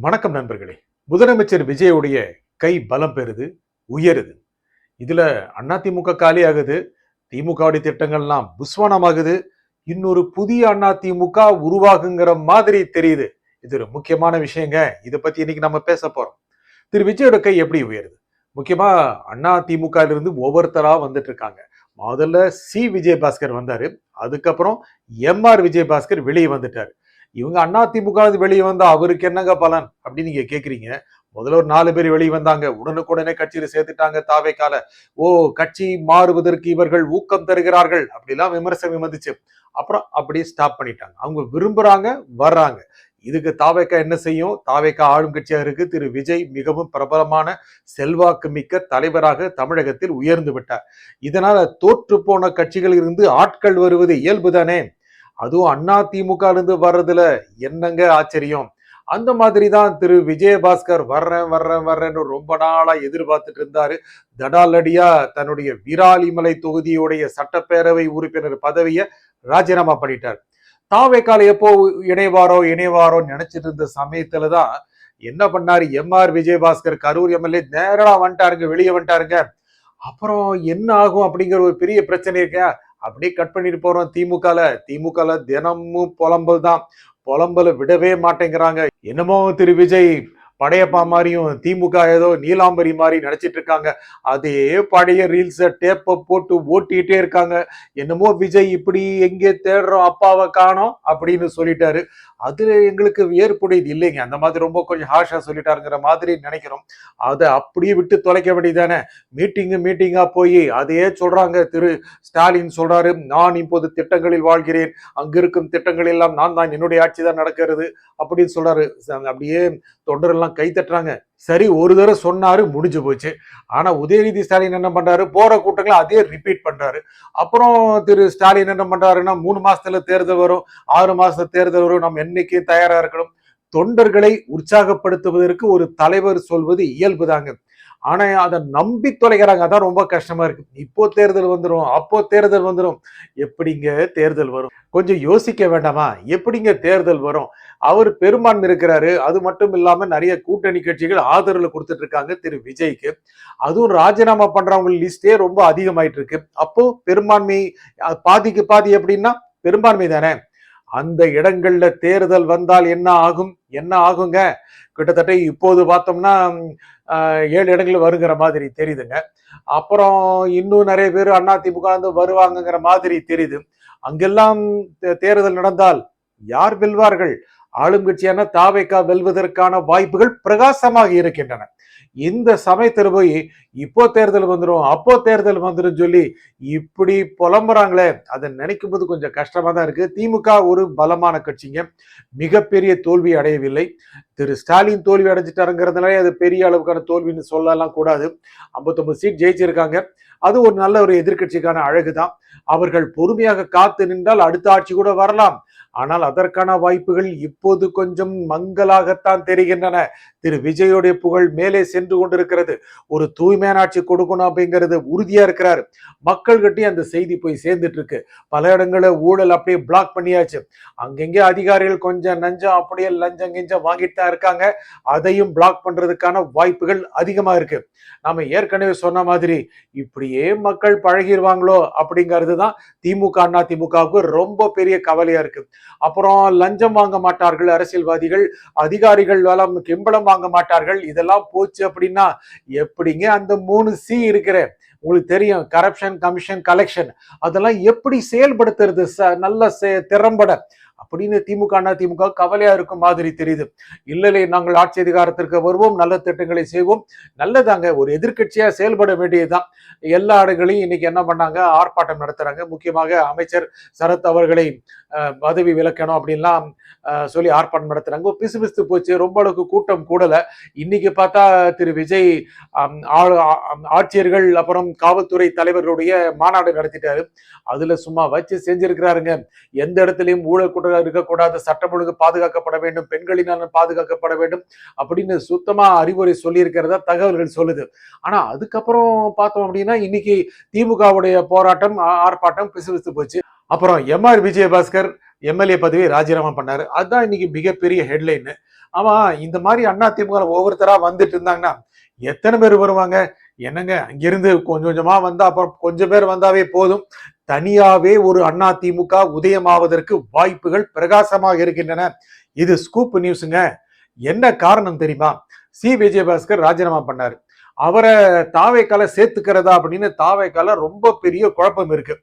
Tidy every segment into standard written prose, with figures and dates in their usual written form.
வணக்கம் நண்பர்களே. முதலமைச்சர் விஜயுடைய கை பலம் பெறுது, உயருது. இதுல அதிமுக காலி ஆகுது, திமுகவுடைய திட்டங்கள்லாம் புஸ்வானமாகுது, இன்னொரு புதிய அதிமுக உருவாகுங்கிற மாதிரி தெரியுது. இது ஒரு முக்கியமான விஷயங்க. இதை பத்தி இன்னைக்கு நம்ம பேச போறோம். திரு விஜயோட கை எப்படி உயருது? முக்கியமா அதிமுக இருந்து ஒவ்வொருத்தரா வந்துட்டு இருக்காங்க. முதல்ல விஜயபாஸ்கர் வந்தாரு, அதுக்கப்புறம் விஜயபாஸ்கர் வெளியே வந்துட்டாரு. இவங்க அதிமுக வெளியே வந்தா அவருக்கு என்னங்க பலன் அப்படின்னு நீங்க கேக்குறீங்க. முதல்ல ஒரு 4 பேர் வெளியே வந்தாங்க, உடனுக்குடனே கட்சியில சேர்த்துட்டாங்க தாவேக்கால. ஓ, கட்சி மாறுவதற்கு இவர்கள் ஊக்கம் தருகிறார்கள் அப்படிலாம் விமர்சனம் வந்துச்சு. அப்புறம் அப்படியே ஸ்டாப் பண்ணிட்டாங்க. அவங்க விரும்புறாங்க, வர்றாங்க. இதுக்கு தாவேக்கா என்ன செய்யும்? தாவேக்கா ஆளும் கட்சியாக இருக்கு. திரு விஜய் மிகவும் பிரபலமான செல்வாக்கு மிக்க தலைவராக தமிழகத்தில் உயர்ந்து விட்டார். இதனால தோற்று போன கட்சிகளில் இருந்து ஆட்கள் வருவது இயல்புதானே. அதுவும் அதிமுக இருந்து வர்றதுல என்னங்க ஆச்சரியம்? அந்த மாதிரி தான் திரு விஜயபாஸ்கர் வர்றேன்னு ரொம்ப நாளா எதிர்பார்த்துட்டு இருந்தாரு. தடாலடியா தன்னுடைய விராலிமலை தொகுதியுடைய சட்டப்பேரவை உறுப்பினர் பதவியை ராஜினாமா பண்ணிட்டார். தாவேக்கால எப்போ இணைவாரோ நினைச்சிட்டு இருந்த சமயத்துலதான் என்ன பண்ணாரு? விஜயபாஸ்கர் கரூர் எம்எல்ஏ நேரா வந்துட்டாருங்க, வெளியே வந்துட்டாருங்க. அப்புறம் என்ன ஆகும் அப்படிங்கிற ஒரு பெரிய பிரச்சனை இருக்க. அப்படியே கட் பண்ணிட்டு போறோம். திமுகல தினமும் புலம்பல் தான். புலம்பல விடவே மாட்டேங்கிறாங்க. என்னமோ திரு விஜய் படையப்பா மாதிரியும் திமுக ஏதோ நீலாம்பரி மாதிரி நினைச்சிட்டு இருக்காங்க. அதே பழைய ரீல்ஸ டேப்ப போட்டு ஓட்டிட்டே இருக்காங்க. என்னமோ விஜய் இப்படி எங்கே தேடுறோம் அப்பாவை காணோம் அப்படின்னு சொல்லிட்டாரு. அது எங்களுக்கு ஏற்புடையது இல்லைங்க. அந்த மாதிரி ரொம்ப கொஞ்சம் ஹார்ஷா சொல்லிட்டாருங்கிற மாதிரி நினைக்கிறோம். அதை அப்படியே விட்டு தொலைக்க வேண்டியதானே. மீட்டிங்கா போய் அதையே சொல்றாங்க. திரு ஸ்டாலின் சொல்றாரு, நான் இப்போது திட்டங்களில் வாழ்கிறேன், அங்க இருக்கும் திட்டங்கள் எல்லாம் நான் தான், என்னுடைய ஆட்சி தான் நடக்கிறது அப்படின்னு சொல்றாரு. அப்படியே தொண்டரெல்லாம் கை தட்டுறாங்க. சரி, ஒரு தடவை சொன்னாரு, முடிஞ்சு போச்சு. ஆனா உதயநிதி ஸ்டாலின் என்ன பண்றாரு? போற கூட்டங்களை அதே ரிப்பீட் பண்றாரு. அப்புறம் திரு ஸ்டாலின் என்ன பண்றாருன்னா, 3 மாசத்துல தேர்தல் வரும், 6 மாசத்துல தேர்தல் வரும், நம்ம என்னைக்கு தயாரா இருக்கணும். தொண்டர்களை உற்சாகப்படுத்துவதற்கு ஒரு தலைவர் சொல்வது இயல்புதாங்க. ஆனா அதை நம்பி தொலைகிறாங்க. அதான் ரொம்ப கஷ்டமா இருக்கு. இப்போ தேர்தல் வந்துடும், அப்போ தேர்தல் வந்துடும். எப்படிங்க தேர்தல் வரும்? கொஞ்சம் யோசிக்க வேண்டாமா? எப்படிங்க தேர்தல் வரும்? அவர் பெரும்பான்மை இருக்கிறாரு. அது மட்டும் இல்லாம நிறைய கூட்டணி கட்சிகள் ஆதரவு கொடுத்துட்டு இருக்காங்க திரு விஜய்க்கு. அதுவும் ராஜினாமா பண்றவங்க லிஸ்டே ரொம்ப அதிகமாயிட்டு இருக்கு. அப்போ பெரும்பான்மை பாதிக்கு பாதி எப்படின்னா பெரும்பான்மை தானே. அந்த இடங்கள்ல தேர்தல் வந்தால் என்ன ஆகுங்க? கிட்டத்தட்ட இப்போது பார்த்தோம்னா 7 இடங்கள் வருகிற மாதிரி தெரியுதுங்க. அப்புறம் இன்னும் நிறைய பேர் அதிமுக வருவாங்கங்கிற மாதிரி தெரியுது. அங்கெல்லாம் தேர்தல் நடந்தால் யார் வெல்வார்கள்? ஆளும் கட்சியான தாவேக்கா வெல்வதற்கான வாய்ப்புகள் பிரகாசமாக இருக்கின்றன. இந்த சமயத்தில் போய் இப்போ தேர்தல் வந்துடும், அப்போ தேர்தல் வந்துடும் சொல்லி இப்படி புலம்புறாங்களே, அதை நினைக்கும் போது கொஞ்சம் கஷ்டமா தான் இருக்கு. திமுக ஒரு பலமான கட்சிங்க, மிகப்பெரிய தோல்வி அடையவில்லை. திரு ஸ்டாலின் தோல்வி அடைஞ்சிட்டாருங்கிறதுனால அது பெரிய அளவுக்கான தோல்வின்னு சொல்லலாம் கூடாது. 59 சீட் ஜெயிச்சிருக்காங்க. அது ஒரு நல்ல ஒரு எதிர்கட்சிக்கான அழகுதான். அவர்கள் பொறுமையாக காத்து நின்றால் அடுத்த ஆட்சி கூட வரலாம். ஆனால் அதற்கான வாய்ப்புகள் இப்போது கொஞ்சம் மங்கலாகத்தான் தெரிகின்றன. திரு விஜயோடைய புகழ் மேலே சென்று கொண்டிருக்கிறது. ஒரு தூய்மையான ஆட்சி கொடுக்கணும் அப்படிங்கிறது உறுதியா இருக்கிறாரு. மக்கள் கிட்டே அந்த செய்தி போய் சேர்ந்துட்டு இருக்கு. பல இடங்களில் ஊழல் அப்படியே பிளாக் பண்ணியாச்சு. அங்கெங்கே அதிகாரிகள் கொஞ்சம் நஞ்சம் அப்படியே லஞ்சம் கிஞ்சம் வாங்கிட்டு தான் இருக்காங்க. அதையும் பிளாக் பண்றதுக்கான வாய்ப்புகள் அதிகமா இருக்கு. நாம ஏற்கனவே சொன்ன மாதிரி இப்படியே மக்கள் பழகிடுவாங்களோ அப்படிங்கிறது தான் திமுக அதிமுகவுக்கு ரொம்ப பெரிய கவலையா இருக்கு. அப்புறம் லஞ்சம் வாங்க மாட்டார்கள் அரசியல்வாதிகள், அதிகாரிகள் கிம்பளம் வாங்க மாட்டார்கள். இதெல்லாம் போச்சு அப்படின்னா எப்படிங்க அந்த 3 C இருக்கிற உங்களுக்கு தெரியும், கரப்ஷன், கமிஷன், கலெக்ஷன், அதெல்லாம் எப்படி செயல்படுத்துறது நல்ல திறம்பட அப்படின்னு திமுக கவலையா இருக்கும் மாதிரி தெரியுது. இல்லை, நாங்கள் ஆட்சி அதிகாரத்திற்கு வருவோம், நல்ல திட்டங்களை செய்வோம். நல்லதாங்க, ஒரு எதிர்கட்சியா செயல்பட வேண்டியதுதான். எல்லா இடங்களையும் இன்னைக்கு என்ன பண்ணாங்க? ஆர்ப்பாட்டம் நடத்துறாங்க. முக்கியமாக அமைச்சர் சரத் அவர்களை பதவி விலக்கணும் அப்படின்லாம் சொல்லி ஆர்ப்பாட்டம் நடத்துறாங்க. பிசுபிசுத்து போச்சு, ரொம்ப அளவுக்கு கூட்டம் கூடல. இன்னைக்கு பார்த்தா திரு விஜய் ஆட்சியர்கள் அப்புறம் காவல்துறை தலைவர்களுடைய மாநாடு நடத்திட்டாரு. அதுல சும்மா வச்சு செஞ்சிருக்கிறாருங்க. எந்த இடத்துலயும் ஊழல் கூட்டம் இருக்கக்கூடாது, சட்டம் ஒழுங்கு பாதுகாக்கப்பட வேண்டும், பெண்களின் நலன் பாதுகாக்கப்பட வேண்டும் அப்படின்னு சுத்தமா அறிவுரை சொல்லி இருக்கிறதா தகவல்கள் சொல்லுது. ஆனா அதுக்கப்புறம் பார்த்தோம் அப்படின்னா இன்னைக்கு திமுகவுடைய போராட்டம் ஆர்ப்பாட்டம் பிசுபிசுத்து போச்சு. அப்புறம் விஜயபாஸ்கர் எம்எல்ஏ பதவி ராஜினாமா பண்ணாரு. அதுதான் இன்னைக்கு மிகப்பெரிய ஹெட்லைன். ஆமா, இந்த மாதிரி அதிமுக ஒவ்வொருத்தரா வந்துட்டு இருந்தாங்கன்னா எத்தனை பேர் வருவாங்க? என்னங்க அங்கிருந்து கொஞ்சம் கொஞ்சமா வந்தா அப்புறம் கொஞ்சம் பேர் வந்தாவே போதும். தனியாவே ஒரு அதிமுக உதயமாவதற்கு வாய்ப்புகள் பிரகாசமாக இருக்கின்றன. இது ஸ்கூப் நியூஸுங்க. என்ன காரணம் தெரியுமா? விஜயபாஸ்கர் ராஜினாமா பண்ணாரு. அவரை தாவேக்கால சேர்த்துக்கிறதா அப்படின்னு தாவேக்கால ரொம்ப பெரிய குழப்பம் இருக்கு.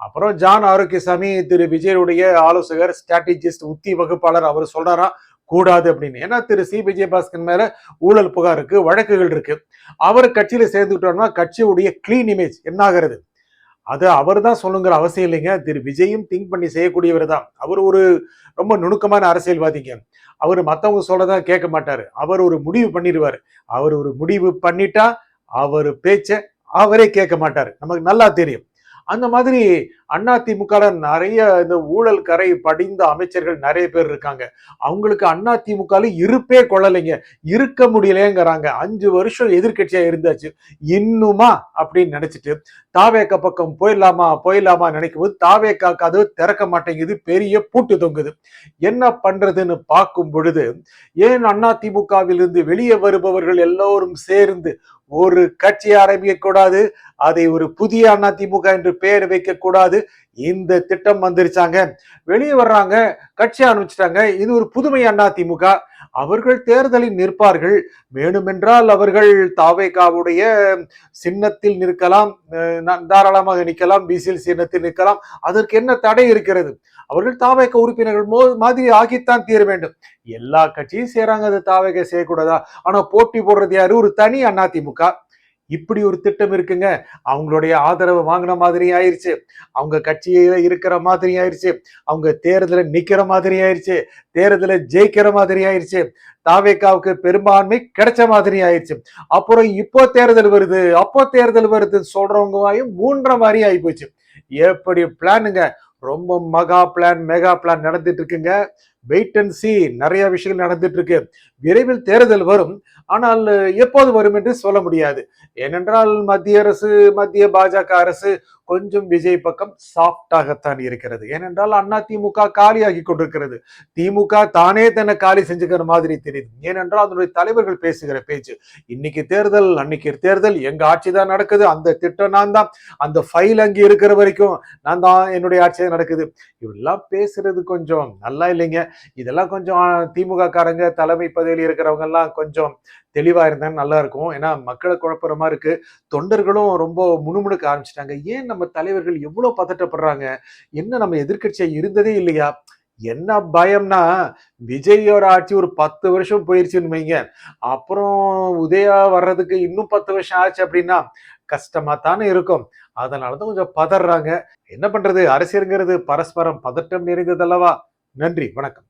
அப்புறம் ஜான் ஆரோக்கியசாமி திரு விஜயுடைய ஆலோசகர், ஸ்ட்ராட்டஜிஸ்ட், உத்தி வகுப்பாளர் அவர் சொல்றாரா கூடாது அப்படின்னு. ஏன்னா திரு விஜயபாஸ்கர் மேல ஊழல் புகார் இருக்கு, வழக்குகள் இருக்கு. அவர் கட்சியில சேர்ந்துட்டோம்னா கட்சியுடைய கிளீன் இமேஜ் என்ன ஆகிறது? அது அவர் தான் சொல்லுங்கிற அவசியம் இல்லைங்க. திரு விஜயும் திங்க் பண்ணி செய்யக்கூடியவர் தான். அவர் ஒரு ரொம்ப நுணுக்கமான அரசியல்வாதிங்க. அவர் மத்தவங்க சொல்றதா கேட்க மாட்டாரு. அவர் ஒரு முடிவு பண்ணிடுவாரு. அவர் ஒரு முடிவு பண்ணிட்டா அவர் பேச்ச அவரே கேட்க மாட்டாரு. நமக்கு நல்லா தெரியும். அந்த மாதிரி அதிமுக நிறைய இந்த ஊழல் கரை படிந்த அமைச்சர்கள் நிறைய பேர் இருக்காங்க. அவங்களுக்கு அதிமுக இருப்பே கொள்ளலைங்க, இருக்க முடியலங்கிறாங்க. 5 வருஷம் எதிர்கட்சியா இருந்தாச்சு, இன்னுமா அப்படின்னு நினைச்சிட்டு தாவேக்க பக்கம் போயிடலாமா போயிடலாமா நினைக்கும் போது தாவேக்கா கதவு திறக்க மாட்டேங்குது, பெரிய பூட்டு தொங்குது. என்ன பண்றதுன்னு பார்க்கும் பொழுது ஏன் அதிமுகவிலிருந்து வெளியே வருபவர்கள் எல்லோரும் சேர்ந்து ஒரு கட்சி ஆரம்பிக்க கூடாது, அதை ஒரு புதிய அதிமுக என்று பெயர் வைக்க கூடாது, இந்த திட்டம் வந்துருச்சாங்க. வெளியே வர்றாங்க, கட்சி ஆரம்பிச்சிட்டாங்க. இது ஒரு புதுமை அதிமுக. அவர்கள் தேர்தலில் நிற்பார்கள். வேணுமென்றால் அவர்கள் தாவேகாவுடைய சின்னத்தில் நிற்கலாம், தாராளமாக நிற்கலாம், பிசிஎல் சின்னத்தில் நிற்கலாம். அதற்கு என்ன தடை இருக்கிறது? அவர்கள் தாவேக உறுப்பினர்கள் மாதிரி ஆகித்தான் தீர வேண்டும். எல்லா கட்சியும் செய்யறாங்க, அது தாவேக செய்யக்கூடாதா? ஆனா போட்டி போடுறது யாரு? ஒரு தனி அதிமுக. இப்படி ஒரு திட்டம் இருக்குங்க. அவங்களுடைய ஆதரவு வாங்கின மாதிரி ஆயிருச்சு, அவங்க கட்சியில இருக்கிற மாதிரி ஆயிருச்சு, அவங்க தேர்தல நிக்கிற மாதிரி ஆயிருச்சு, தேர்தல ஜெயிக்கிற மாதிரி ஆயிருச்சு, தாவேக்காவுக்கு பெரும்பான்மை கிடைச்ச மாதிரி ஆயிருச்சு. அப்புறம் இப்போ தேர்தல் வருது, அப்போ தேர்தல் வருது சொல்றவங்க வாயும் மூன்ற மாதிரி ஆகி போச்சு. எப்படி பிளானுங்க? ரொம்ப மகா பிளான், மெகா பிளான் நடந்துட்டு இருக்குங்க. Wait and see. நிறைய விஷயங்கள் நடந்துட்டு இருக்கு. விரைவில் தேர்தல் வரும். ஆனால் எப்போது வரும் என்று சொல்ல முடியாது. ஏனென்றால் மத்திய அரசு, மத்திய பாஜக அரசு கொஞ்சம் விஜய் பக்கம் சாஃப்டாகத்தான் இருக்கிறது. ஏனென்றால் அதிமுக காலியாகி கொண்டிருக்கிறது. திமுக தானே தன்னை காலி செஞ்சுக்கிற மாதிரி தெரியுது. ஏனென்றால் அதனுடைய தலைவர்கள் பேசுகிற பேச்சு, இன்னைக்கு தேர்தல், அன்னைக்கு தேர்தல், எங்க ஆட்சி தான் நடக்குது, அந்த திட்டம் நான் தான், அந்த ஃபைல் அங்கே இருக்கிற வரைக்கும் நான் தான், என்னுடைய ஆட்சி நடக்குது. இவெல்லாம் பேசுறது கொஞ்சம் நல்லா இல்லைங்க. இதெல்லாம் கொஞ்சம் திமுக காரங்க தலைமை பதவியில் இருக்கிறவங்க எல்லாம் கொஞ்சம் தெளிவா இருந்தாலும் நல்லா இருக்கும். ஏன்னா மக்களை குழப்புற மாதிரி இருக்கு. தொண்டர்களும் ரொம்ப முணுமுணுக்க ஆரம்பிச்சிட்டாங்க. ஏன் நம்ம தலைவர்கள் எவ்வளவு பதட்டப்படுறாங்க? என்ன நம்ம எதிர்கட்சியா இருந்ததே இல்லையா? என்ன பயம்னா, விஜயோட ஆட்சி ஒரு 10 வருஷம் போயிருச்சுன்னு வைங்க, அப்புறம் உதயா வர்றதுக்கு இன்னும் 10 வருஷம் ஆச்சு அப்படின்னா கஷ்டமா தானே இருக்கும். அதனாலதான் கொஞ்சம் பதறாங்க. என்ன பண்றது? அரசியல்ங்கிறது பரஸ்பரம் பதட்டம் நிறைந்தது அல்லவா? நன்றி, வணக்கம்.